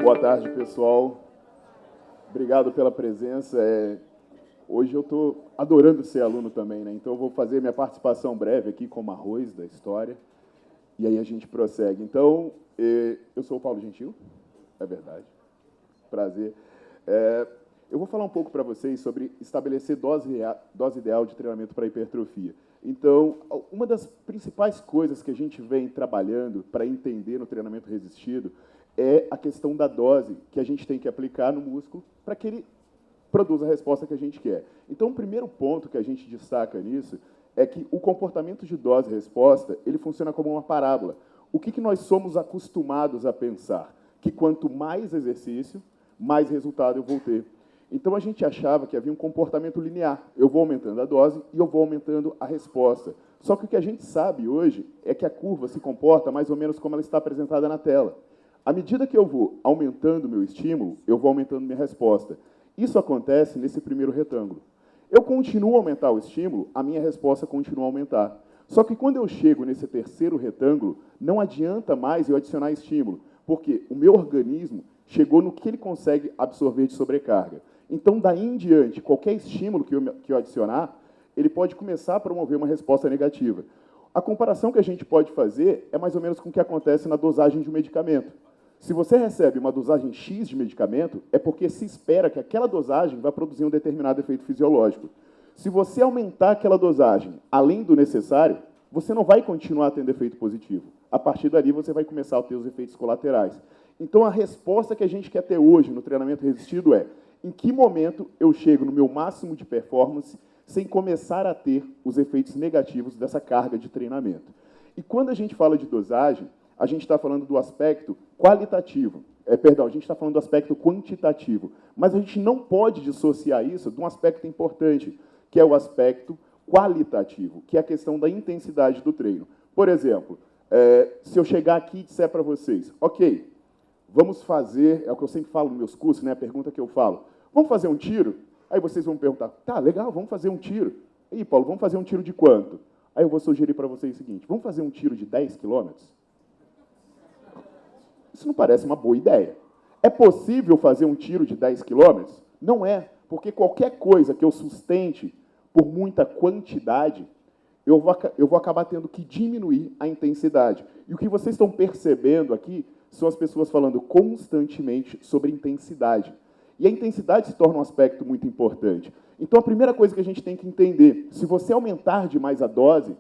Boa tarde, pessoal. Obrigado pela presença. Hoje eu estou adorando ser aluno também, né? Então eu vou fazer minha participação breve aqui como arroz da história, e aí a gente prossegue. Então, eu sou o Paulo Gentil, é verdade, prazer. Eu vou falar um pouco para vocês sobre estabelecer dose ideal de treinamento para hipertrofia. Então, uma das principais coisas que a gente vem trabalhando para entender no treinamento resistido é a questão da dose que a gente tem que aplicar no músculo para que ele produza a resposta que a gente quer. Então, o primeiro ponto que a gente destaca nisso é que o comportamento de dose e resposta, ele funciona como uma parábola. O que nós somos acostumados a pensar? Que quanto mais exercício, mais resultado eu vou ter. Então, a gente achava que havia um comportamento linear. Eu vou aumentando a dose e eu vou aumentando a resposta. Só que o que a gente sabe hoje é que a curva se comporta mais ou menos como ela está apresentada na tela. À medida que eu vou aumentando o meu estímulo, eu vou aumentando minha resposta. Isso acontece nesse primeiro retângulo. Eu continuo a aumentar o estímulo, a minha resposta continua a aumentar. Só que quando eu chego nesse terceiro retângulo, não adianta mais eu adicionar estímulo, porque o meu organismo chegou no que ele consegue absorver de sobrecarga. Então, daí em diante, qualquer estímulo que eu adicionar, ele pode começar a promover uma resposta negativa. A comparação que a gente pode fazer é mais ou menos com o que acontece na dosagem de um medicamento. Se você recebe uma dosagem X de medicamento, é porque se espera que aquela dosagem vai produzir um determinado efeito fisiológico. Se você aumentar aquela dosagem além do necessário, você não vai continuar tendo efeito positivo. A partir dali, você vai começar a ter os efeitos colaterais. Então, a resposta que a gente quer ter hoje no treinamento resistido é: em que momento eu chego no meu máximo de performance sem começar a ter os efeitos negativos dessa carga de treinamento? E quando a gente fala de dosagem, a gente está falando do aspecto qualitativo. A gente está falando do aspecto quantitativo. Mas a gente não pode dissociar isso de um aspecto importante, que é o aspecto qualitativo, que é a questão da intensidade do treino. Por exemplo, se eu chegar aqui e disser para vocês, ok, vamos fazer, é o que eu sempre falo nos meus cursos, né, a pergunta que eu falo, vamos fazer um tiro? Aí vocês vão me perguntar, tá, legal, vamos fazer um tiro. E aí, Paulo, vamos fazer um tiro de quanto? Aí eu vou sugerir para vocês o seguinte, vamos fazer um tiro de 10 quilômetros? Isso não parece uma boa ideia. É possível fazer um tiro de 10 quilômetros? Não é, porque qualquer coisa que eu sustente por muita quantidade, eu vou acabar tendo que diminuir a intensidade. E o que vocês estão percebendo aqui são as pessoas falando constantemente sobre intensidade. E a intensidade se torna um aspecto muito importante. Então, a primeira coisa que a gente tem que entender, se você aumentar demais a dose,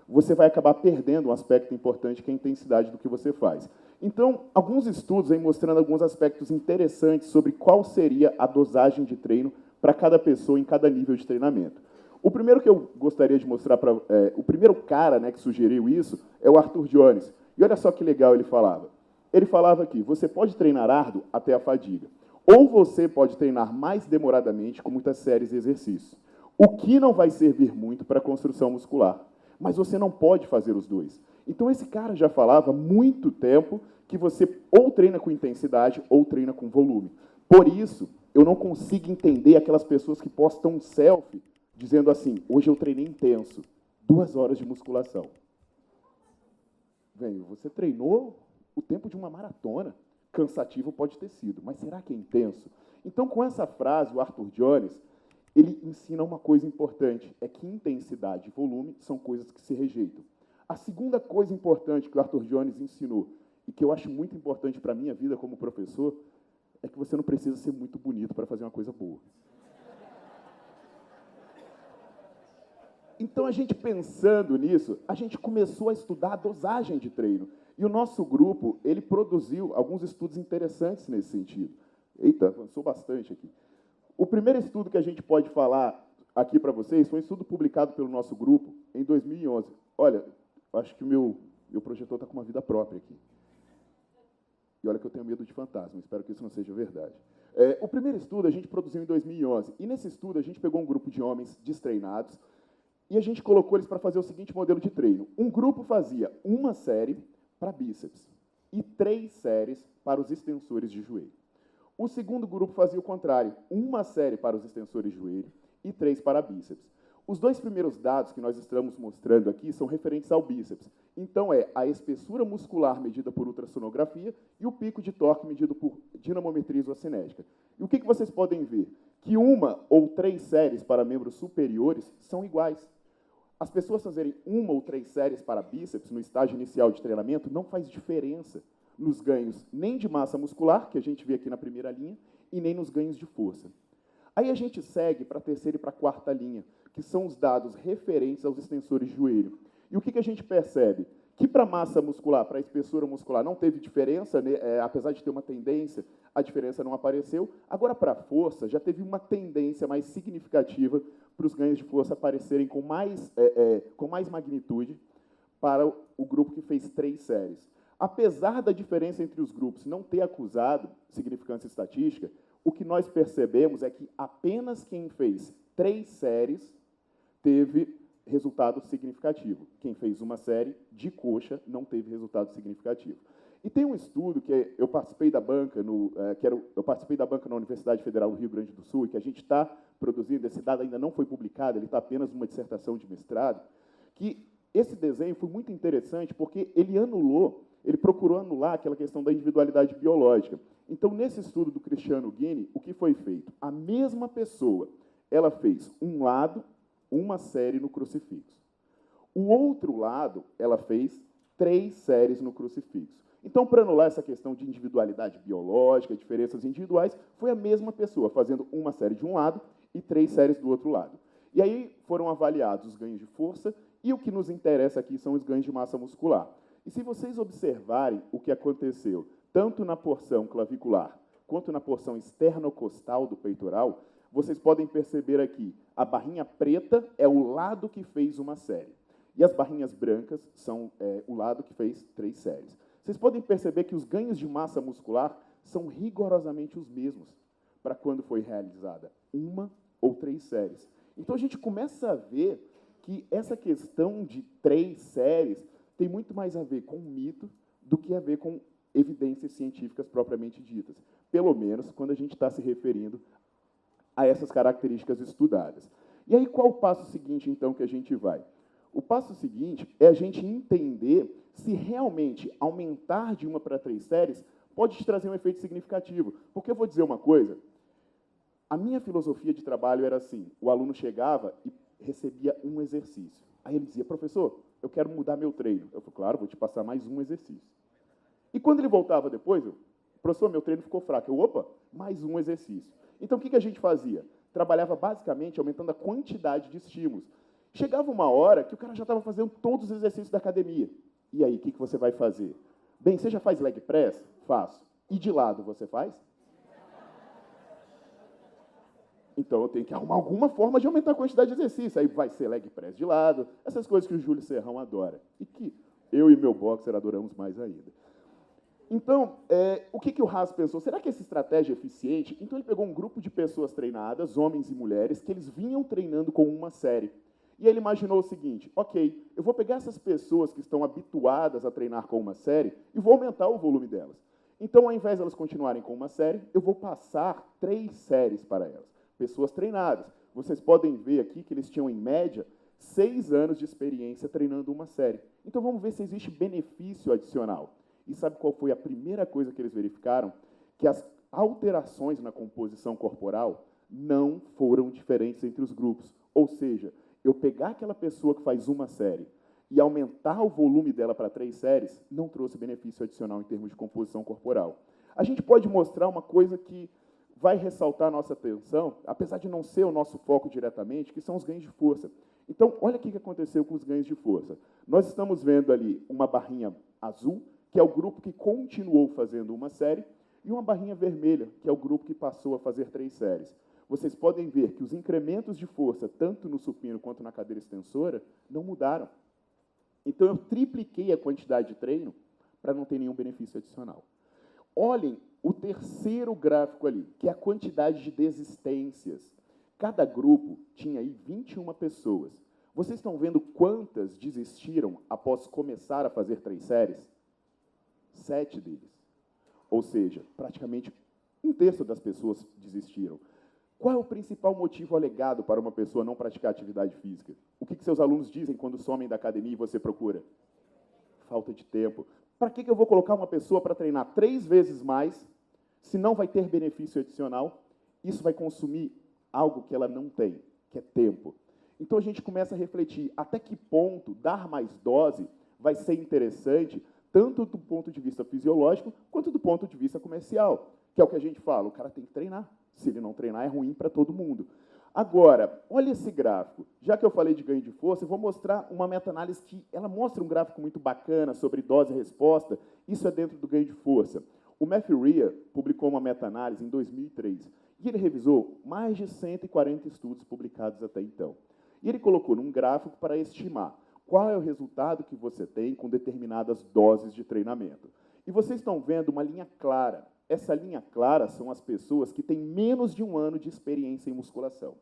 você vai acabar perdendo um aspecto importante, que é a intensidade do que você faz. Então, alguns estudos aí mostrando alguns aspectos interessantes sobre qual seria a dosagem de treino para cada pessoa em cada nível de treinamento. O primeiro que eu gostaria de mostrar para... o primeiro cara, né, que sugeriu isso é o Arthur Jones. E olha só que legal ele falava. Ele falava que você pode treinar árduo até a fadiga, ou você pode treinar mais demoradamente com muitas séries de exercícios, o que não vai servir muito para a construção muscular. Mas você não pode fazer os dois. Então, esse cara já falava há muito tempo que você ou treina com intensidade ou treina com volume. Por isso, eu não consigo entender aquelas pessoas que postam um selfie dizendo assim, hoje eu treinei intenso, 2 horas de musculação. Velho, você treinou o tempo de uma maratona. Cansativo pode ter sido, mas será que é intenso? Então, com essa frase, o Arthur Jones, ele ensina uma coisa importante, é que intensidade e volume são coisas que se rejeitam. A segunda coisa importante que o Arthur Jones ensinou, e que eu acho muito importante para a minha vida como professor, é que você não precisa ser muito bonito para fazer uma coisa boa. Então, a gente pensando nisso, a gente começou a estudar a dosagem de treino. E o nosso grupo, ele produziu alguns estudos interessantes nesse sentido. Eita, avançou bastante aqui. O primeiro estudo que a gente pode falar aqui para vocês foi um estudo publicado pelo nosso grupo em 2011. Olha, acho que o meu projetor está com uma vida própria aqui. E olha que eu tenho medo de fantasma, espero que isso não seja verdade. O primeiro estudo a gente produziu em 2011. E nesse estudo a gente pegou um grupo de homens destreinados e a gente colocou eles para fazer o seguinte modelo de treino. Um grupo fazia uma série para bíceps e 3 séries para os extensores de joelho. O segundo grupo fazia o contrário, uma série para os extensores de joelho e 3 para bíceps. Os 2 primeiros dados que nós estamos mostrando aqui são referentes ao bíceps. Então, é a espessura muscular medida por ultrassonografia e o pico de torque medido por dinamometria isocinética. E o que vocês podem ver? Que uma ou 3 séries para membros superiores são iguais. As pessoas fazerem 1 ou 3 séries para bíceps no estágio inicial de treinamento não faz diferença nos ganhos nem de massa muscular, que a gente vê aqui na primeira linha, e nem nos ganhos de força. Aí a gente segue para a terceira e para a quarta linha, que são os dados referentes aos extensores de joelho. E o que a gente percebe? Que para a massa muscular, para a espessura muscular, não teve diferença, né? Apesar de ter uma tendência, a diferença não apareceu. Agora, para a força, já teve uma tendência mais significativa para os ganhos de força aparecerem com mais magnitude para o grupo que fez 3 séries. Apesar da diferença entre os grupos não ter acusado significância estatística, o que nós percebemos é que apenas quem fez 3 séries teve resultado significativo. Quem fez uma série de coxa não teve resultado significativo. E tem um estudo que eu participei da banca na Universidade Federal do Rio Grande do Sul, e que a gente está produzindo, esse dado ainda não foi publicado, ele está apenas numa dissertação de mestrado, que esse desenho foi muito interessante porque ele procurou anular aquela questão da individualidade biológica. Então, nesse estudo do Cristiano Guini, o que foi feito? A mesma pessoa, ela fez um lado, uma série no crucifixo. O outro lado, ela fez 3 séries no crucifixo. Então, para anular essa questão de individualidade biológica, diferenças individuais, foi a mesma pessoa fazendo uma série de um lado e 3 séries do outro lado. E aí foram avaliados os ganhos de força e o que nos interessa aqui são os ganhos de massa muscular. E se vocês observarem o que aconteceu, tanto na porção clavicular quanto na porção esternocostal do peitoral, vocês podem perceber aqui, a barrinha preta é o lado que fez uma série. E as barrinhas brancas são o lado que fez 3 séries. Vocês podem perceber que os ganhos de massa muscular são rigorosamente os mesmos para quando foi realizada 1 ou 3 séries. Então, a gente começa a ver que essa questão de 3 séries tem muito mais a ver com mito do que a ver com evidências científicas propriamente ditas. Pelo menos quando a gente está se referindo a essas características estudadas. E aí, qual o passo seguinte, então, que a gente vai? O passo seguinte é a gente entender se realmente aumentar de 1 para 3 séries pode te trazer um efeito significativo. Porque eu vou dizer uma coisa, a minha filosofia de trabalho era assim, o aluno chegava e recebia um exercício. Aí ele dizia, professor, eu quero mudar meu treino. Eu falei, claro, vou te passar mais um exercício. E quando ele voltava depois, professor, meu treino ficou fraco. Opa, mais um exercício. Então, o que a gente fazia? Trabalhava basicamente aumentando a quantidade de estímulos. Chegava uma hora que o cara já estava fazendo todos os exercícios da academia. E aí, o que você vai fazer? Bem, você já faz leg press? Faço. E de lado você faz? Então, eu tenho que arrumar alguma forma de aumentar a quantidade de exercício. Aí vai ser leg press de lado, essas coisas que o Júlio Serrão adora. E que eu e meu boxer adoramos mais ainda. Então, o que o Haas pensou? Será que essa estratégia é eficiente? Então, ele pegou um grupo de pessoas treinadas, homens e mulheres, que eles vinham treinando com uma série. E ele imaginou o seguinte, ok, eu vou pegar essas pessoas que estão habituadas a treinar com uma série e vou aumentar o volume delas. Então, ao invés de elas continuarem com uma série, eu vou passar 3 séries para elas. Pessoas treinadas. Vocês podem ver aqui que eles tinham, em média, 6 anos de experiência treinando uma série. Então, vamos ver se existe benefício adicional. E sabe qual foi a primeira coisa que eles verificaram? Que as alterações na composição corporal não foram diferentes entre os grupos. Ou seja, eu pegar aquela pessoa que faz uma série e aumentar o volume dela para 3 séries, não trouxe benefício adicional em termos de composição corporal. A gente pode mostrar uma coisa que vai ressaltar a nossa atenção, apesar de não ser o nosso foco diretamente, que são os ganhos de força. Então, olha o que aconteceu com os ganhos de força. Nós estamos vendo ali uma barrinha azul, que é o grupo que continuou fazendo uma série, e uma barrinha vermelha, que é o grupo que passou a fazer 3 séries. Vocês podem ver que os incrementos de força, tanto no supino quanto na cadeira extensora, não mudaram. Então, eu tripliquei a quantidade de treino para não ter nenhum benefício adicional. Olhem o terceiro gráfico ali, que é a quantidade de desistências. Cada grupo tinha aí 21 pessoas. Vocês estão vendo quantas desistiram após começar a fazer 3 séries? 7 deles. Ou seja, praticamente 1/3 das pessoas desistiram. Qual é o principal motivo alegado para uma pessoa não praticar atividade física? O que seus alunos dizem quando somem da academia e você procura? falta de tempo. Para que eu vou colocar uma pessoa para treinar 3 vezes mais, se não vai ter benefício adicional? Isso vai consumir algo que ela não tem, que é tempo. Então, a gente começa a refletir até que ponto dar mais dose vai ser interessante, tanto do ponto de vista fisiológico, quanto do ponto de vista comercial, que é o que a gente fala, o cara tem que treinar. Se ele não treinar, é ruim para todo mundo. Agora, olha esse gráfico. Já que eu falei de ganho de força, eu vou mostrar uma meta-análise que ela mostra um gráfico muito bacana sobre dose e resposta. Isso é dentro do ganho de força. O Matthew Rea publicou uma meta-análise em 2003 e ele revisou mais de 140 estudos publicados até então. E ele colocou num gráfico para estimar qual é o resultado que você tem com determinadas doses de treinamento. E vocês estão vendo uma linha clara. Essa linha clara são as pessoas que têm menos de 1 ano de experiência em musculação.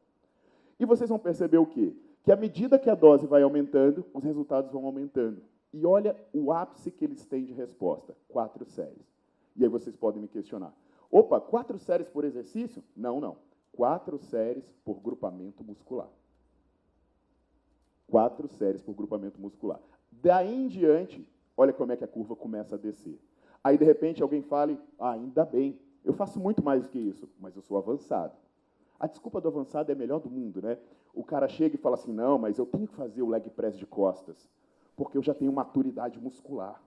E vocês vão perceber o quê? Que à medida que a dose vai aumentando, os resultados vão aumentando. E olha o ápice que eles têm de resposta, 4 séries. E aí vocês podem me questionar. Opa, 4 séries por exercício? Não, não. 4 séries por grupamento muscular. 4 séries por grupamento muscular. Daí em diante, olha como é que a curva começa a descer. Aí, de repente, alguém fale, ainda bem, eu faço muito mais do que isso, mas eu sou avançado. A desculpa do avançado é a melhor do mundo, né? O cara chega e fala assim, não, mas eu tenho que fazer o leg press de costas, porque eu já tenho maturidade muscular.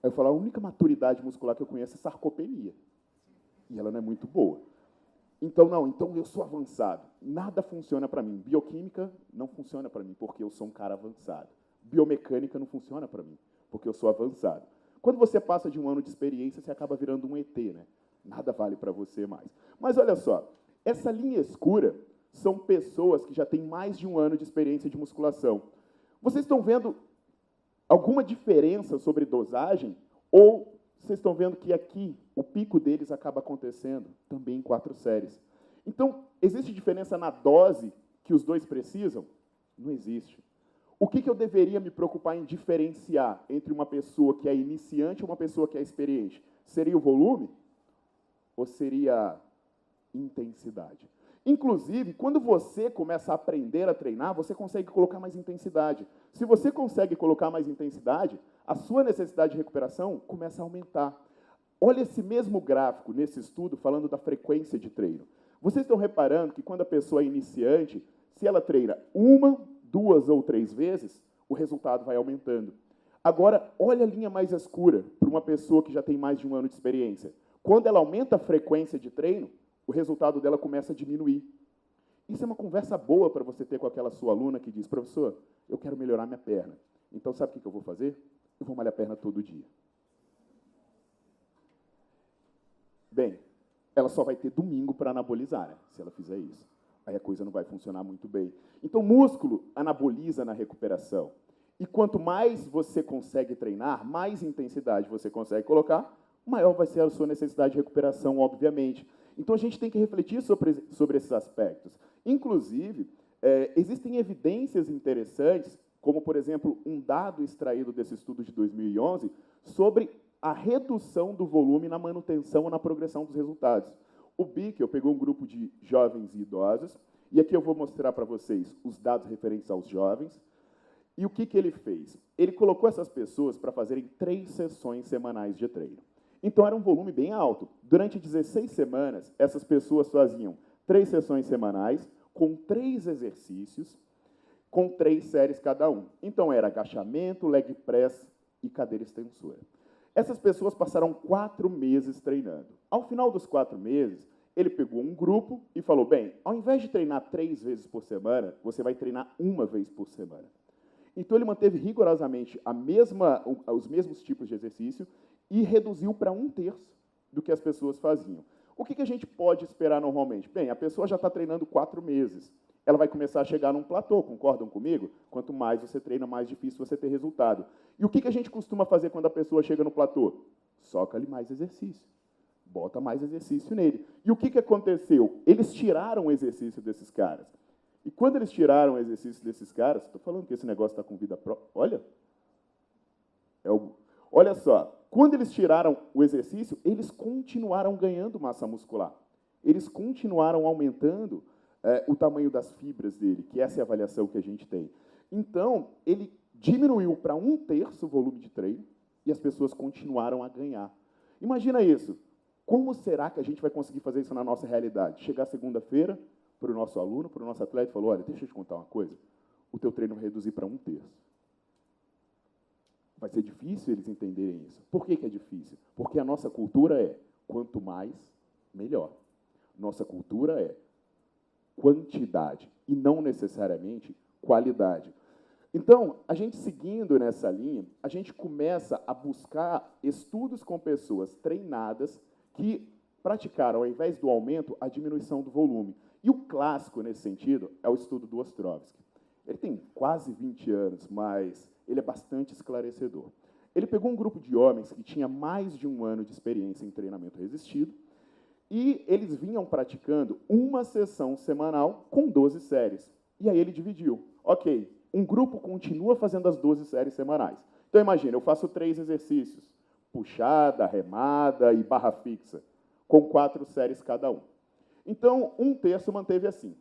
Aí eu falo, a única maturidade muscular que eu conheço é sarcopenia. E ela não é muito boa. Então, não, então eu sou avançado. Nada funciona para mim. Bioquímica não funciona para mim, porque eu sou um cara avançado. Biomecânica não funciona para mim, porque eu sou avançado. Quando você passa de 1 ano de experiência, você acaba virando um ET, né? Nada vale para você mais. Mas olha só, essa linha escura são pessoas que já têm mais de 1 ano de experiência de musculação. Vocês estão vendo alguma diferença sobre dosagem? Ou vocês estão vendo que aqui o pico deles acaba acontecendo também em 4 séries? Então, existe diferença na dose que os dois precisam? Não existe. O que eu deveria me preocupar em diferenciar entre uma pessoa que é iniciante e uma pessoa que é experiente? Seria o volume? Ou seria intensidade? Inclusive, quando você começa a aprender a treinar, você consegue colocar mais intensidade. Se você consegue colocar mais intensidade, a sua necessidade de recuperação começa a aumentar. Olha esse mesmo gráfico nesse estudo falando da frequência de treino. Vocês estão reparando que quando a pessoa é iniciante, se ela treina 1, 2 ou 3 vezes, o resultado vai aumentando. Agora, olha a linha mais escura para uma pessoa que já tem mais de 1 ano de experiência. Quando ela aumenta a frequência de treino, o resultado dela começa a diminuir. Isso é uma conversa boa para você ter com aquela sua aluna que diz, professor, eu quero melhorar minha perna. Então, sabe o que eu vou fazer? Eu vou malhar a perna todo dia. Bem, ela só vai ter domingo para anabolizar, né, se ela fizer isso. Aí a coisa não vai funcionar muito bem. Então, músculo anaboliza na recuperação. E quanto mais você consegue treinar, mais intensidade você consegue colocar, maior vai ser a sua necessidade de recuperação, obviamente. Então, a gente tem que refletir sobre esses aspectos. Inclusive, existem evidências interessantes, como, por exemplo, um dado extraído desse estudo de 2011, sobre a redução do volume na manutenção ou na progressão dos resultados. O Bickel pegou um grupo de jovens e idosos, e aqui eu vou mostrar para vocês os dados referentes aos jovens. E o que ele fez? Ele colocou essas pessoas para fazerem 3 sessões semanais de treino. Então, era um volume bem alto. Durante 16 semanas, essas pessoas faziam 3 sessões semanais, com 3 exercícios, com 3 séries cada um. Então, era agachamento, leg press e cadeira extensora. Essas pessoas passaram 4 meses treinando. Ao final dos 4 meses, ele pegou um grupo e falou, bem, ao invés de treinar 3 vezes por semana, você vai treinar 1 vez por semana. Então, ele manteve rigorosamente os mesmos tipos de exercício e reduziu para 1/3 do que as pessoas faziam. O que a gente pode esperar normalmente? Bem, a pessoa já está treinando 4 meses. Ela vai começar a chegar num platô, concordam comigo? Quanto mais você treina, mais difícil você ter resultado. E o que a gente costuma fazer quando a pessoa chega no platô? Soca-lhe mais exercício. Bota mais exercício nele. E o que aconteceu? Eles tiraram o exercício desses caras. E quando eles tiraram o exercício desses caras, estou falando que esse negócio está com vida própria. Olha. Olha só. Quando eles tiraram o exercício, eles continuaram ganhando massa muscular. Eles continuaram aumentando o tamanho das fibras dele, que essa é a avaliação que a gente tem. Então, ele diminuiu para 1/3 o volume de treino e as pessoas continuaram a ganhar. Imagina isso. Como será que a gente vai conseguir fazer isso na nossa realidade? Chegar segunda-feira para o nosso aluno, para o nosso atleta e falar, olha, deixa eu te contar uma coisa, o teu treino vai reduzir para 1/3. Vai ser difícil eles entenderem isso. Por que é difícil? Porque a nossa cultura é quanto mais, melhor. Nossa cultura é quantidade e não necessariamente qualidade. Então, a gente seguindo nessa linha, a gente começa a buscar estudos com pessoas treinadas que praticaram, ao invés do aumento, a diminuição do volume. E o clássico, nesse sentido, é o estudo do Ostrovsky. Ele tem quase 20 anos, mas ele é bastante esclarecedor. Ele pegou um grupo de homens que tinha mais de 1 ano de experiência em treinamento resistido e eles vinham praticando uma sessão semanal com 12 séries. E aí ele dividiu. Ok, um grupo continua fazendo as 12 séries semanais. Então, imagina, eu faço 3 exercícios, puxada, remada e barra fixa, com 4 séries cada um. Então, 1/3 manteve assim.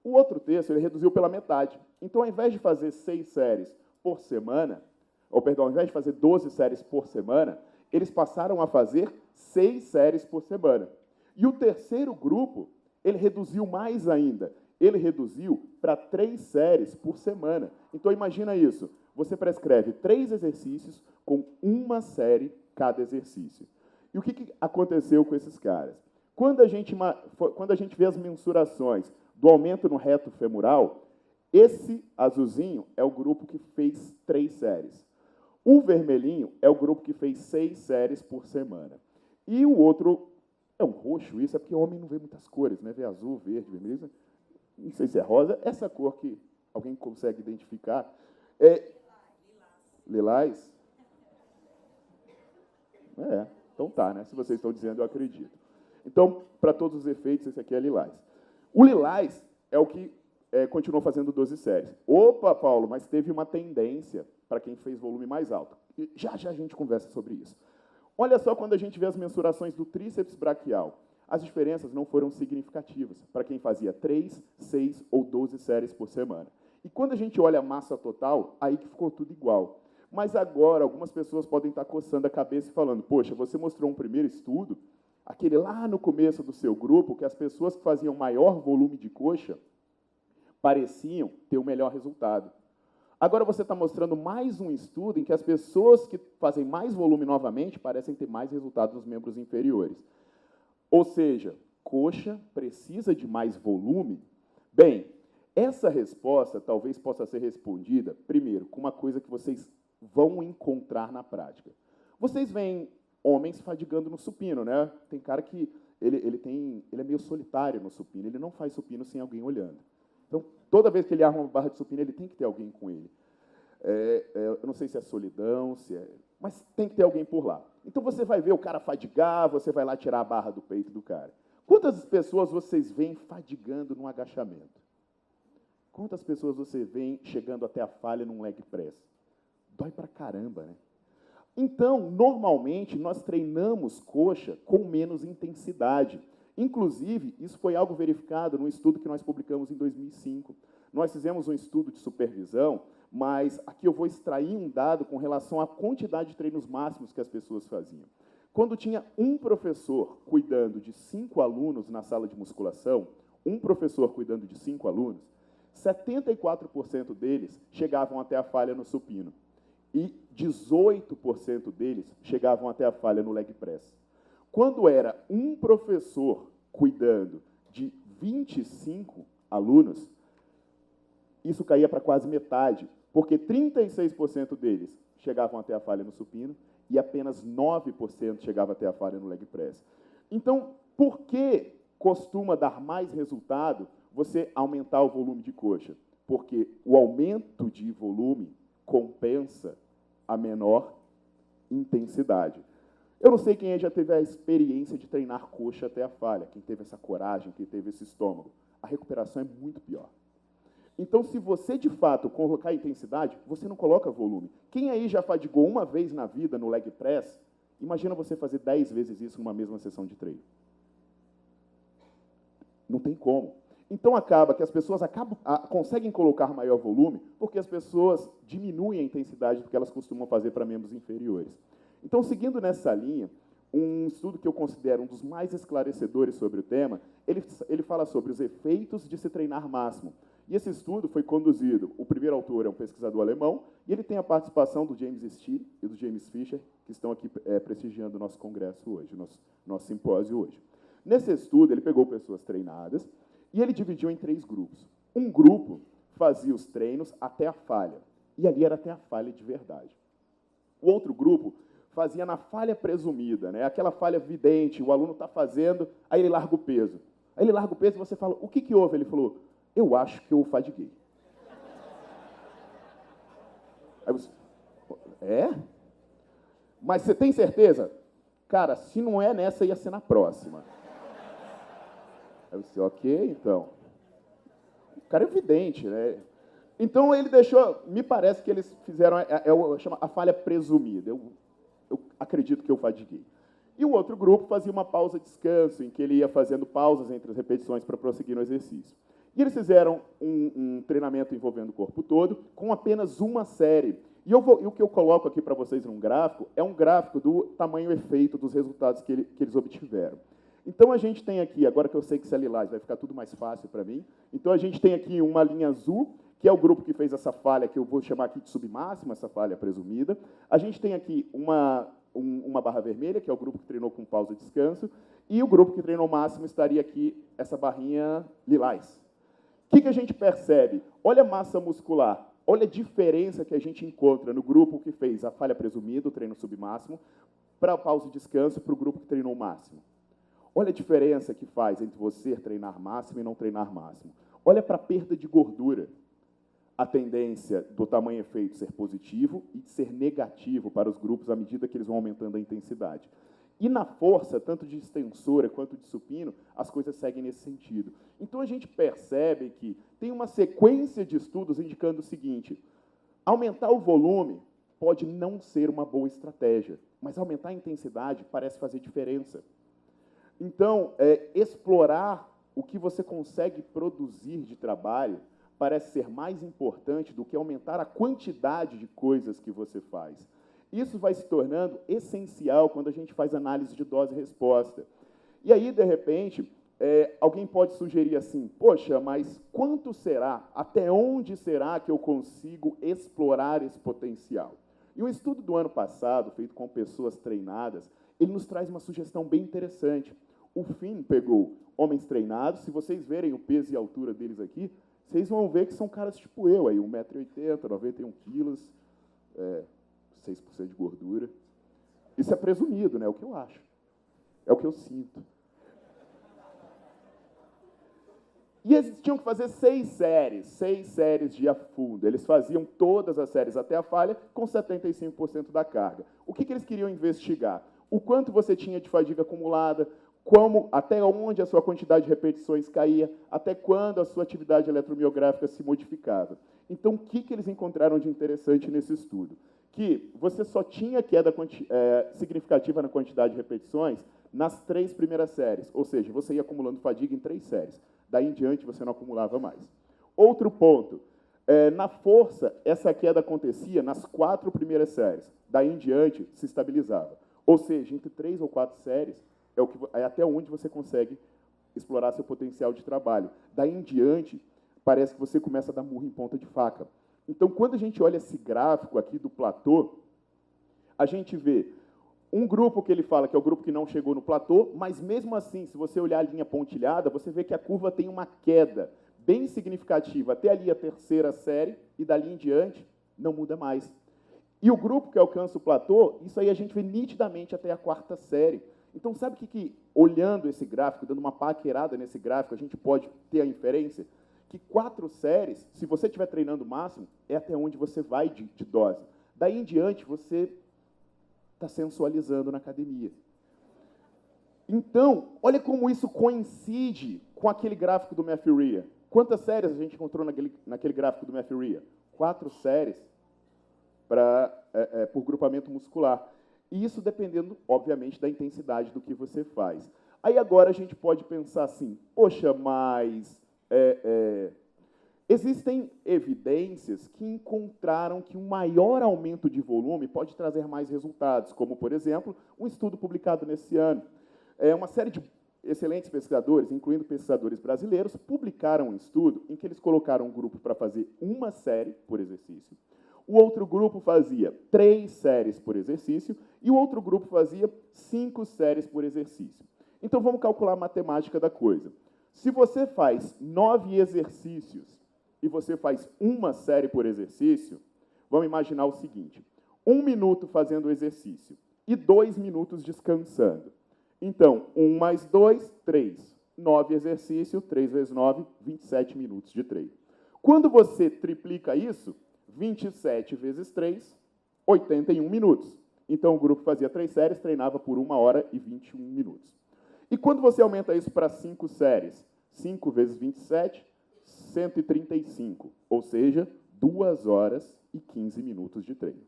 O outro terço ele reduziu pela metade. Então, ao invés de fazer 6 séries por semana, ou perdão, ao invés de fazer 12 séries por semana, eles passaram a fazer 6 séries por semana. E o terceiro grupo, ele reduziu mais ainda. Ele reduziu para 3 séries por semana. Então, imagina isso. Você prescreve 3 exercícios com 1 série cada exercício. E o que aconteceu com esses caras? Quando a gente vê as mensurações do aumento no reto femoral, esse azulzinho é o grupo que fez 3 séries. O vermelhinho é o grupo que fez 6 séries por semana. E o outro é um roxo, isso é porque o homem não vê muitas cores, né? Vê azul, verde, vermelho, não sei se é rosa. Essa cor que alguém consegue identificar é lilás. Então tá, né? Se vocês estão dizendo, eu acredito. Então, para todos os efeitos, esse aqui é lilás. O lilás é o que continuou fazendo 12 séries. Opa, Paulo, mas teve uma tendência para quem fez volume mais alto. E já a gente conversa sobre isso. Olha só quando a gente vê as mensurações do tríceps braquial. As diferenças não foram significativas para quem fazia 3, 6 ou 12 séries por semana. E quando a gente olha a massa total, aí que ficou tudo igual. Mas agora, algumas pessoas podem estar coçando a cabeça e falando, poxa, você mostrou um primeiro estudo, aquele lá no começo do seu grupo, que as pessoas que faziam maior volume de coxa pareciam ter o melhor resultado. Agora você está mostrando mais um estudo em que as pessoas que fazem mais volume novamente parecem ter mais resultado nos membros inferiores. Ou seja, coxa precisa de mais volume? Bem, essa resposta talvez possa ser respondida, primeiro, com uma coisa que vocês vão encontrar na prática. Vocês veem homens fadigando no supino, né? Tem cara que ele é meio solitário no supino, ele não faz supino sem alguém olhando. Então, toda vez que ele arma uma barra de supino, ele tem que ter alguém com ele. Eu não sei se é solidão, mas tem que ter alguém por lá. Então, você vai ver o cara fadigar, você vai lá tirar a barra do peito do cara. Quantas pessoas vocês veem fadigando num agachamento? Quantas pessoas você vê chegando até a falha num leg press? Dói pra caramba, né? Então, normalmente, nós treinamos coxa com menos intensidade. Inclusive, isso foi algo verificado num estudo que nós publicamos em 2005. Nós fizemos um estudo de supervisão, mas aqui eu vou extrair um dado com relação à quantidade de treinos máximos que as pessoas faziam. Quando tinha um professor cuidando de 5 alunos na sala de musculação, 74% deles chegavam até a falha no supino e 18% deles chegavam até a falha no leg press. Quando era um professor cuidando de 25 alunos, isso caía para quase metade, porque 36% deles chegavam até a falha no supino e apenas 9% chegavam até a falha no leg press. Então, por que costuma dar mais resultado você aumentar o volume de coxa? Porque o aumento de volume compensa a menor intensidade. Eu não sei quem já teve a experiência de treinar coxa até a falha, quem teve essa coragem, quem teve esse estômago. A recuperação é muito pior. Então, se você, de fato, colocar intensidade, você não coloca volume. Quem aí já fadigou uma vez na vida no leg press, imagina você fazer 10 vezes isso numa mesma sessão de treino. Não tem como. Então, acaba que as pessoas conseguem colocar maior volume porque as pessoas diminuem a intensidade do que elas costumam fazer para membros inferiores. Então, seguindo nessa linha, um estudo que eu considero um dos mais esclarecedores sobre o tema, ele fala sobre os efeitos de se treinar máximo. E esse estudo foi conduzido, o primeiro autor é um pesquisador alemão, e ele tem a participação do James Steele e do James Fisher, que estão aqui prestigiando o nosso congresso hoje, nosso simpósio hoje. Nesse estudo, ele pegou pessoas treinadas e ele dividiu em 3 grupos. Um grupo fazia os treinos até a falha, e ali era até a falha de verdade. O outro grupo fazia na falha presumida, né? Aquela falha vidente, o aluno está fazendo, aí ele larga o peso. Aí ele larga o peso e você fala, o que houve? Ele falou, eu acho que eu fadiguei. Aí você, é? Mas você tem certeza? Cara, se não é nessa, ia ser na próxima. Aí você, ok, então. O cara é evidente, né? Então, ele deixou, me parece que eles fizeram, chama a falha presumida. Eu acredito que eu fadiguei. E o outro grupo fazia uma pausa de descanso, em que ele ia fazendo pausas entre as repetições para prosseguir no exercício. E eles fizeram um treinamento envolvendo o corpo todo, com apenas uma série. E o que eu coloco aqui para vocês num gráfico, é um gráfico do tamanho-efeito dos resultados que eles obtiveram. Então, a gente tem aqui, agora que eu sei que isso é lilás, vai ficar tudo mais fácil para mim. Então, a gente tem aqui uma linha azul, que é o grupo que fez essa falha, que eu vou chamar aqui de submáxima, essa falha presumida. A gente tem aqui uma barra vermelha, que é o grupo que treinou com pausa e descanso, e o grupo que treinou máximo estaria aqui, essa barrinha lilás. O que a gente percebe? Olha a massa muscular, olha a diferença que a gente encontra no grupo que fez a falha presumida, o treino submáximo, para a pausa e descanso, para o grupo que treinou máximo. Olha a diferença que faz entre você treinar máximo e não treinar máximo. Olha para a perda de gordura. A tendência do tamanho-efeito ser positivo e de ser negativo para os grupos à medida que eles vão aumentando a intensidade. E na força, tanto de extensora quanto de supino, as coisas seguem nesse sentido. Então, a gente percebe que tem uma sequência de estudos indicando o seguinte, aumentar o volume pode não ser uma boa estratégia, mas aumentar a intensidade parece fazer diferença. Então, explorar o que você consegue produzir de trabalho parece ser mais importante do que aumentar a quantidade de coisas que você faz. Isso vai se tornando essencial quando a gente faz análise de dose e resposta. E aí, de repente, alguém pode sugerir assim, poxa, mas quanto será, até onde será que eu consigo explorar esse potencial? E um estudo do ano passado, feito com pessoas treinadas, ele nos traz uma sugestão bem interessante. O Finn pegou homens treinados, se vocês verem o peso e a altura deles aqui, vocês vão ver que são caras tipo eu, aí, 1,80 m, 91 quilos, 6% de gordura. Isso é presumido, né? É o que eu acho. É o que eu sinto. E eles tinham que fazer 6 séries de a fundo. Eles faziam todas as séries até a falha com 75% da carga. O que eles queriam investigar? O quanto você tinha de fadiga acumulada, até onde a sua quantidade de repetições caía, até quando a sua atividade eletromiográfica se modificava. Então, o que eles encontraram de interessante nesse estudo? Que você só tinha queda significativa na quantidade de repetições nas 3 primeiras séries, ou seja, você ia acumulando fadiga em 3 séries. Daí em diante, você não acumulava mais. Outro ponto, na força, essa queda acontecia nas 4 primeiras séries. Daí em diante, se estabilizava. Ou seja, entre 3 ou 4 séries, é até onde você consegue explorar seu potencial de trabalho. Daí em diante, parece que você começa a dar murro em ponta de faca. Então, quando a gente olha esse gráfico aqui do platô, a gente vê um grupo que ele fala que é o grupo que não chegou no platô, mas mesmo assim, se você olhar a linha pontilhada, você vê que a curva tem uma queda bem significativa até ali a 3ª série, e dali em diante não muda mais. E o grupo que alcança o platô, isso aí a gente vê nitidamente até a 4ª série. Então, sabe o que, olhando esse gráfico, dando uma paquerada nesse gráfico, a gente pode ter a inferência? Que 4 séries, se você estiver treinando o máximo, é até onde você vai de dose. Daí em diante, você está sensualizando na academia. Então, olha como isso coincide com aquele gráfico do Matthew Rea. Quantas séries a gente encontrou naquele gráfico do Matthew Rea? 4 séries por grupamento muscular. E isso dependendo, obviamente, da intensidade do que você faz. Aí agora a gente pode pensar assim, poxa, mas Existem evidências que encontraram que um maior aumento de volume pode trazer mais resultados, como, por exemplo, um estudo publicado nesse ano. Uma série de excelentes pesquisadores, incluindo pesquisadores brasileiros, publicaram um estudo em que eles colocaram um grupo para fazer uma série por exercício, o outro grupo fazia 3 séries por exercício e o outro grupo fazia 5 séries por exercício. Então, vamos calcular a matemática da coisa. Se você faz 9 exercícios e você faz uma série por exercício, vamos imaginar o seguinte: 1 minuto fazendo o exercício e 2 minutos descansando. Então, 1 mais 2, 3. 9 exercício, 3 vezes 9, 27 minutos de treino. Quando você triplica isso, 27 vezes 3, 81 minutos. Então, o grupo fazia 3 séries, treinava por 1 hora e 21 minutos. E quando você aumenta isso para 5 séries, 5 vezes 27, 135, ou seja, 2 horas e 15 minutos de treino.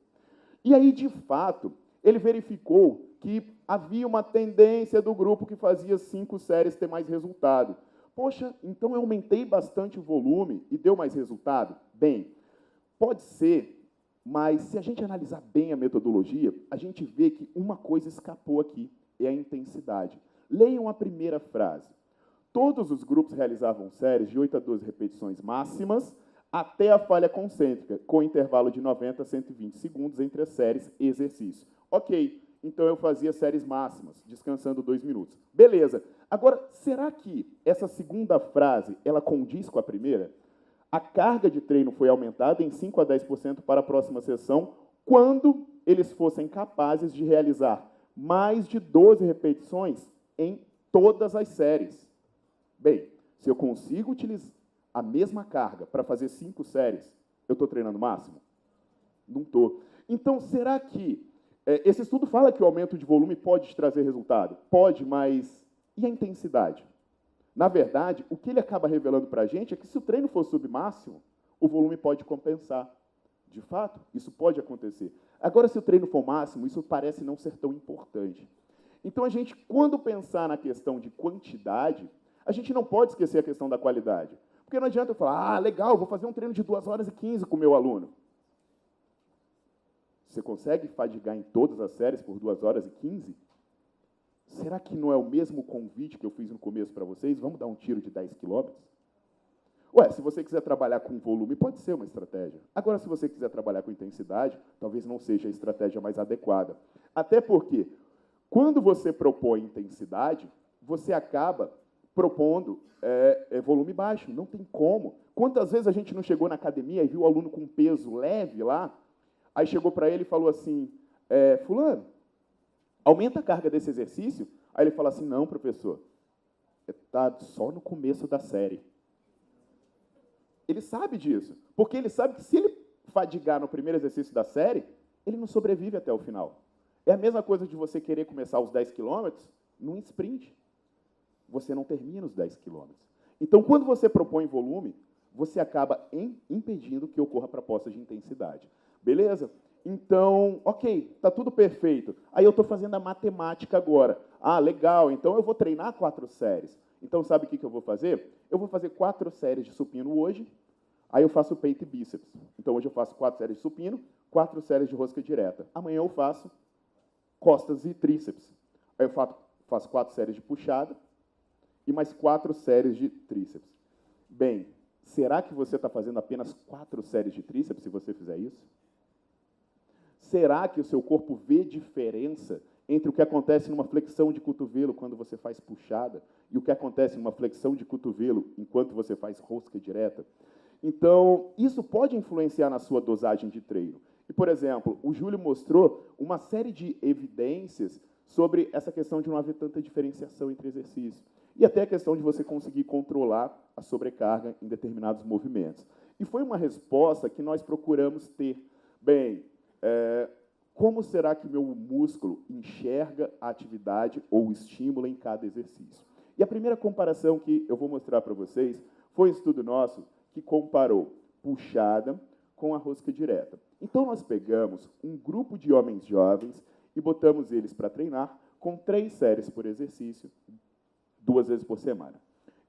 E aí, de fato, ele verificou que havia uma tendência do grupo que fazia 5 séries ter mais resultado. Poxa, então eu aumentei bastante o volume e deu mais resultado? Bem, pode ser, mas se a gente analisar bem a metodologia, a gente vê que uma coisa escapou aqui, é a intensidade. Leiam a primeira frase. Todos os grupos realizavam séries de 8 a 12 repetições máximas até a falha concêntrica, com intervalo de 90 a 120 segundos entre as séries e exercício. Ok, então eu fazia séries máximas, descansando 2 minutos. Beleza. Agora, será que essa segunda frase, ela condiz com a primeira? A carga de treino foi aumentada em 5 a 10% para a próxima sessão, quando eles fossem capazes de realizar mais de 12 repetições em todas as séries. Bem, se eu consigo utilizar a mesma carga para fazer 5 séries, eu estou treinando máximo? Não estou. Então, será que esse estudo fala que o aumento de volume pode te trazer resultado? Pode, mas e a intensidade? Na verdade, o que ele acaba revelando para a gente é que se o treino for submáximo, o volume pode compensar. De fato, isso pode acontecer. Agora, se o treino for máximo, isso parece não ser tão importante. Então, a gente, quando pensar na questão de quantidade, a gente não pode esquecer a questão da qualidade. Porque não adianta eu falar, legal, vou fazer um treino de 2 horas e 15 com o meu aluno. Você consegue fadigar em todas as séries por 2 horas e 15? Será que não é o mesmo convite que eu fiz no começo para vocês? Vamos dar um tiro de 10 quilômetros? Se você quiser trabalhar com volume, pode ser uma estratégia. Agora, se você quiser trabalhar com intensidade, talvez não seja a estratégia mais adequada. Até porque, quando você propõe intensidade, você acaba propondo volume baixo. Não tem como. Quantas vezes a gente não chegou na academia e viu o aluno com peso leve lá, aí chegou para ele e falou assim, fulano, aumenta a carga desse exercício? Aí ele fala assim, não, professor, está só no começo da série. Ele sabe disso, porque ele sabe que se ele fadigar no primeiro exercício da série, ele não sobrevive até o final. É a mesma coisa de você querer começar os 10 quilômetros num sprint. Você não termina os 10 quilômetros. Então, quando você propõe volume, você acaba impedindo que ocorra a proposta de intensidade. Beleza? Então, ok, está tudo perfeito. Aí eu estou fazendo a matemática agora. Legal, então eu vou treinar 4 séries. Então, sabe o que eu vou fazer? Eu vou fazer 4 séries de supino hoje, aí eu faço peito e bíceps. Então, hoje eu faço 4 séries de supino, 4 séries de rosca direta. Amanhã eu faço costas e tríceps. Aí eu faço 4 séries de puxada e mais 4 séries de tríceps. Bem, será que você está fazendo apenas 4 séries de tríceps se você fizer isso? Será que o seu corpo vê diferença entre o que acontece numa flexão de cotovelo quando você faz puxada e o que acontece numa flexão de cotovelo enquanto você faz rosca direta? Então, isso pode influenciar na sua dosagem de treino. E, por exemplo, o Júlio mostrou uma série de evidências sobre essa questão de não haver tanta diferenciação entre exercícios. E até a questão de você conseguir controlar a sobrecarga em determinados movimentos. E foi uma resposta que nós procuramos ter. Bem, como será que meu músculo enxerga a atividade ou o estímulo em cada exercício? E a primeira comparação que eu vou mostrar para vocês foi um estudo nosso que comparou puxada com a rosca direta. Então, nós pegamos um grupo de homens jovens e botamos eles para treinar com 3 séries por exercício, 2 vezes por semana.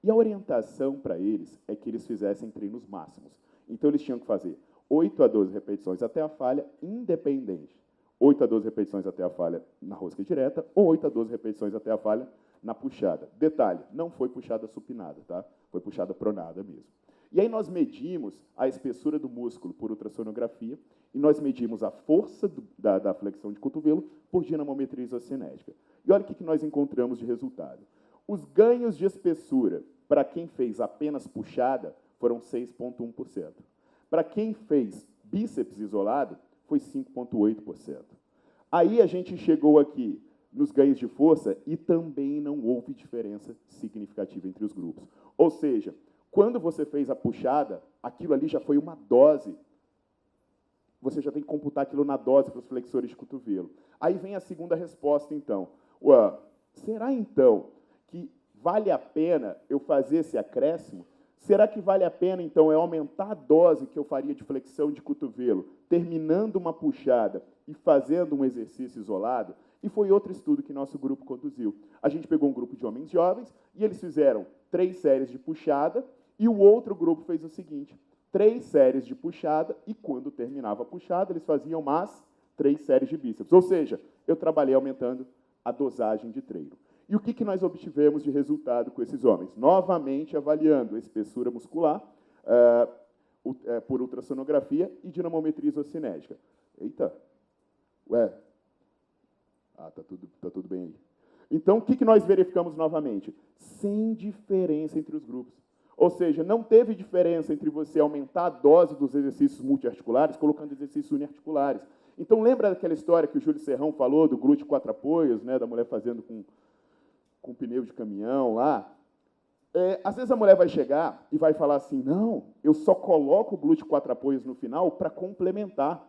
E a orientação para eles é que eles fizessem treinos máximos. Então, eles tinham que fazer 8 a 12 repetições até a falha, independente. 8 a 12 repetições até a falha na rosca direta, ou 8 a 12 repetições até a falha na puxada. Detalhe, não foi puxada supinada, tá? Foi puxada pronada mesmo. E aí nós medimos a espessura do músculo por ultrassonografia e nós medimos a força da flexão de cotovelo por dinamometria isocinética. E olha o que nós encontramos de resultado. Os ganhos de espessura para quem fez apenas puxada foram 6,1%. Para quem fez bíceps isolado, foi 5,8%. Aí a gente chegou aqui nos ganhos de força e também não houve diferença significativa entre os grupos. Ou seja, quando você fez a puxada, aquilo ali já foi uma dose. Você já tem que computar aquilo na dose para os flexores de cotovelo. Aí vem a segunda resposta, então. Ué, será, então, que vale a pena eu fazer esse acréscimo? Será que vale a pena, então, eu aumentar a dose que eu faria de flexão de cotovelo, terminando uma puxada e fazendo um exercício isolado? E foi outro estudo que nosso grupo conduziu. A gente pegou um grupo de homens jovens e eles fizeram 3 séries de puxada e o outro grupo fez o seguinte, 3 séries de puxada e quando terminava a puxada, eles faziam mais 3 séries de bíceps. Ou seja, eu trabalhei aumentando a dosagem de treino. E o que nós obtivemos de resultado com esses homens? Novamente avaliando a espessura muscular por ultrassonografia e dinamometria isocinética. Eita, ué, tá tudo bem aí. Então, o que nós verificamos novamente? Sem diferença entre os grupos. Ou seja, não teve diferença entre você aumentar a dose dos exercícios multiarticulares colocando exercícios uniarticulares. Então, lembra daquela história que o Júlio Serrão falou do glúteo 4 apoios, né, da mulher fazendo com pneu de caminhão lá? Às vezes a mulher vai chegar e vai falar assim, não, eu só coloco o glúteo 4 apoios no final para complementar.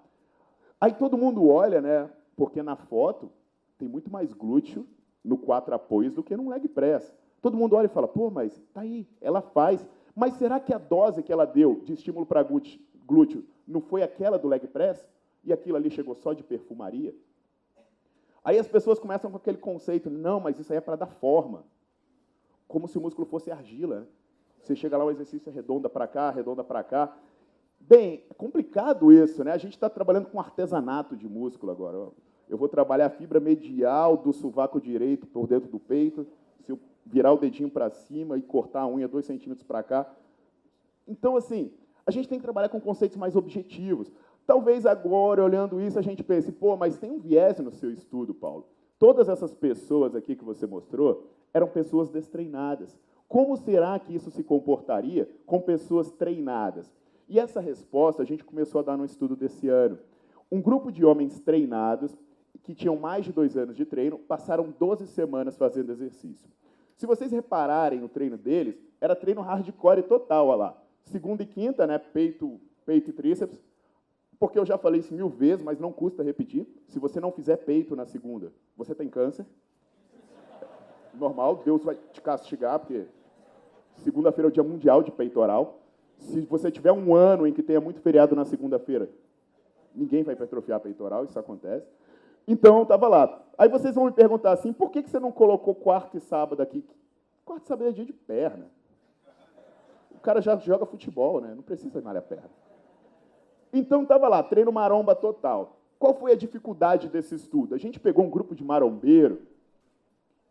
Aí todo mundo olha, né, porque na foto tem muito mais glúteo no 4 apoios do que no leg press. Todo mundo olha e fala, pô, mas tá aí, ela faz. Mas será que a dose que ela deu de estímulo para glúteo não foi aquela do leg press? E aquilo ali chegou só de perfumaria? Aí as pessoas começam com aquele conceito, não, mas isso aí é para dar forma. Como se o músculo fosse argila. Né? Você chega lá, o exercício é redonda para cá, redonda para cá. Bem, é complicado isso, né? A gente está trabalhando com artesanato de músculo agora. Ó. Eu vou trabalhar a fibra medial do sovaco direito por dentro do peito. Se eu virar o dedinho para cima e cortar a unha 2 centímetros para cá. Então, assim, a gente tem que trabalhar com conceitos mais objetivos. Talvez agora, olhando isso, a gente pense, pô, mas tem um viés no seu estudo, Paulo. Todas essas pessoas aqui que você mostrou eram pessoas destreinadas. Como será que isso se comportaria com pessoas treinadas? E essa resposta a gente começou a dar no estudo desse ano. Um grupo de homens treinados, que tinham mais de 2 anos de treino, passaram 12 semanas fazendo exercício. Se vocês repararem no treino deles, era treino hardcore total, olha lá. Segunda e quinta, né, peito e tríceps, porque eu já falei isso 1000 vezes, mas não custa repetir. Se você não fizer peito na segunda, você tem câncer. Normal, Deus vai te castigar, porque segunda-feira é o dia mundial de peitoral. Se você tiver um ano em que tenha muito feriado na segunda-feira, ninguém vai hipertrofiar peitoral, isso acontece. Então, eu estava lá. Aí vocês vão me perguntar assim, por que você não colocou quarta e sábado aqui? Quarta e sábado é dia de perna. O cara já joga futebol, né? Não precisa malhar perna. Então, estava lá, treino maromba total. Qual foi a dificuldade desse estudo? A gente pegou um grupo de marombeiro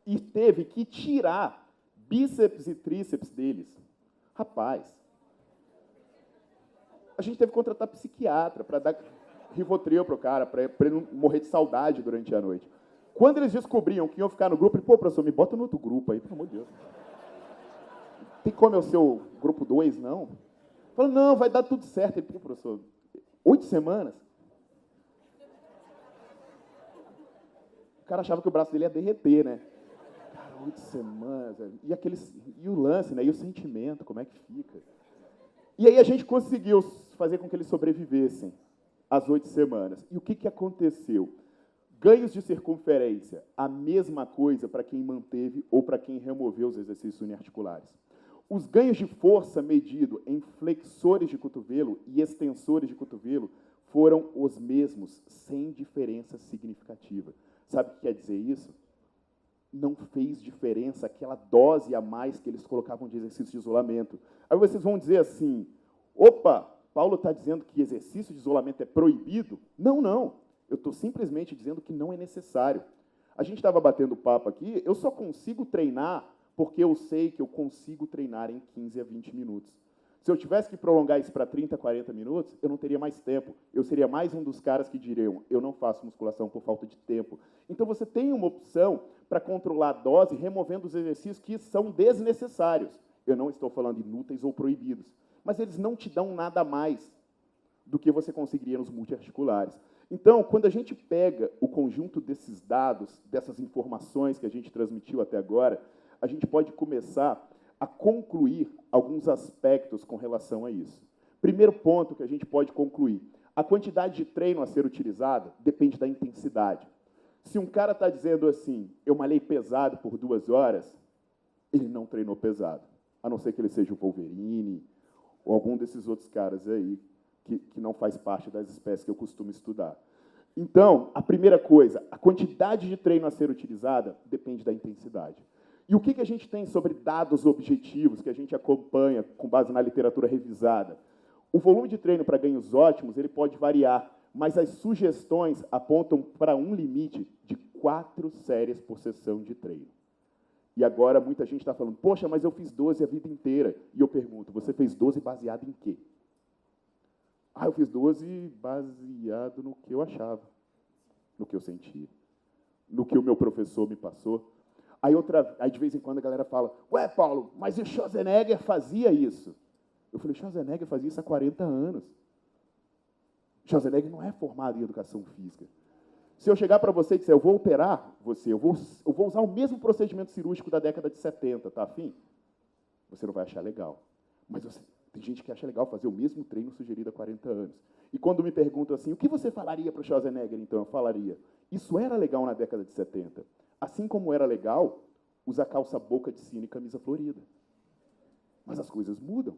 e teve que tirar bíceps e tríceps deles. Rapaz, a gente teve que contratar psiquiatra para dar Rivotril para o cara, para ele não morrer de saudade durante a noite. Quando eles descobriam que iam ficar no grupo, ele, pô, professor, me bota no outro grupo aí, pelo amor de Deus. Tem como é o seu grupo 2, não? Falou, não, vai dar tudo certo. Ele, pô, professor, 8 semanas? O cara achava que o braço dele ia derreter, né? Cara, 8 semanas. E o lance, né? E o sentimento, como é que fica? E aí a gente conseguiu fazer com que eles sobrevivessem às 8 semanas. E o que aconteceu? Ganhos de circunferência, a mesma coisa para quem manteve ou para quem removeu os exercícios uniarticulares. Os ganhos de força medido em flexores de cotovelo e extensores de cotovelo foram os mesmos, sem diferença significativa. Sabe o que quer dizer isso? não fez diferença aquela dose a mais que eles colocavam de exercício de isolamento. Aí vocês vão dizer assim, opa, Paulo está dizendo que exercício de isolamento é proibido? Não, não. Eu estou simplesmente dizendo que não é necessário. A gente estava batendo papo aqui, eu só consigo treinar porque eu sei que eu consigo treinar em 15 a 20 minutos. Se eu tivesse que prolongar isso para 30, 40 minutos, eu não teria mais tempo. Eu seria mais um dos caras que diriam, eu não faço musculação por falta de tempo. Então, você tem uma opção para controlar a dose, removendo os exercícios que são desnecessários. Eu não estou falando inúteis ou proibidos, mas eles não te dão nada mais do que você conseguiria nos multiarticulares. Então, quando a gente pega o conjunto desses dados, dessas informações que a gente transmitiu até agora, a gente pode começar a concluir alguns aspectos com relação a isso. Primeiro ponto que a gente pode concluir, a quantidade de treino a ser utilizada depende da intensidade. Se um cara está dizendo assim, eu malhei pesado por 2 horas, ele não treinou pesado, a não ser que ele seja o Wolverine ou algum desses outros caras aí que não faz parte das espécies que eu costumo estudar. Então, a primeira coisa, a quantidade de treino a ser utilizada depende da intensidade. E o que a gente tem sobre dados objetivos que a gente acompanha com base na literatura revisada? O volume de treino para ganhos ótimos ele pode variar, mas as sugestões apontam para um limite de 4 séries por sessão de treino. E agora muita gente está falando, poxa, mas eu fiz 12 a vida inteira. E eu pergunto, você fez 12 baseado em quê? Ah, eu fiz 12 baseado no que eu achava, no que eu sentia, no que o meu professor me passou. Aí, de vez em quando, a galera fala, ué, Paulo, mas o Schwarzenegger fazia isso. Eu falei, Schwarzenegger fazia isso há 40 anos. Schwarzenegger não é formado em educação física. Se eu chegar para você e disser, eu vou operar você, eu vou usar o mesmo procedimento cirúrgico da década de 70, tá afim? Você não vai achar legal. Mas tem gente que acha legal fazer o mesmo treino sugerido há 40 anos. E quando me perguntam assim, o que você falaria para o Schwarzenegger, então? Eu falaria, isso era legal na década de 70. Assim como era legal usar calça boca de sino e camisa florida. Mas as coisas mudam.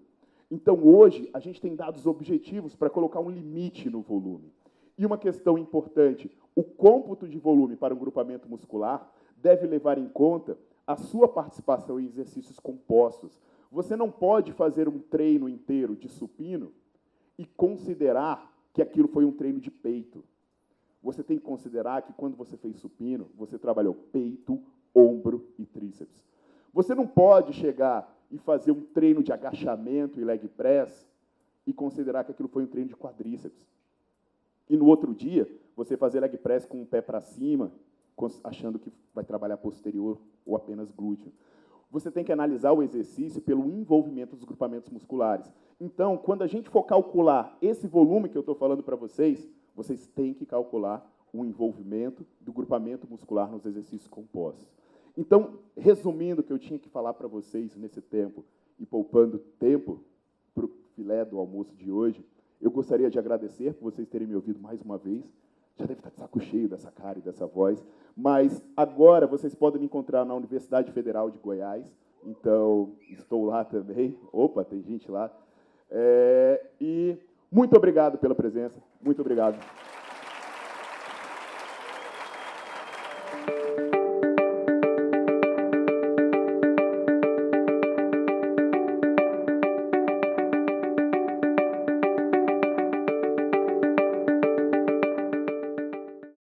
Então, hoje, a gente tem dados objetivos para colocar um limite no volume. E uma questão importante, o cômputo de volume para um grupamento muscular deve levar em conta a sua participação em exercícios compostos. Você não pode fazer um treino inteiro de supino e considerar que aquilo foi um treino de peito. Você tem que considerar que quando você fez supino, você trabalhou peito, ombro e tríceps. Você não pode chegar e fazer um treino de agachamento e leg press e considerar que aquilo foi um treino de quadríceps. E no outro dia, você fazer leg press com o pé para cima, achando que vai trabalhar posterior ou apenas glúteo. Você tem que analisar o exercício pelo envolvimento dos grupamentos musculares. Então, quando a gente for calcular esse volume que eu estou falando para vocês têm que calcular o envolvimento do grupamento muscular nos exercícios compostos. Então, resumindo o que eu tinha que falar para vocês nesse tempo e poupando tempo para o filé do almoço de hoje, eu gostaria de agradecer por vocês terem me ouvido mais uma vez. Já deve estar de saco cheio dessa cara e dessa voz, mas agora vocês podem me encontrar na Universidade Federal de Goiás, então estou lá também. Opa, tem gente lá. E muito obrigado pela presença, muito obrigado.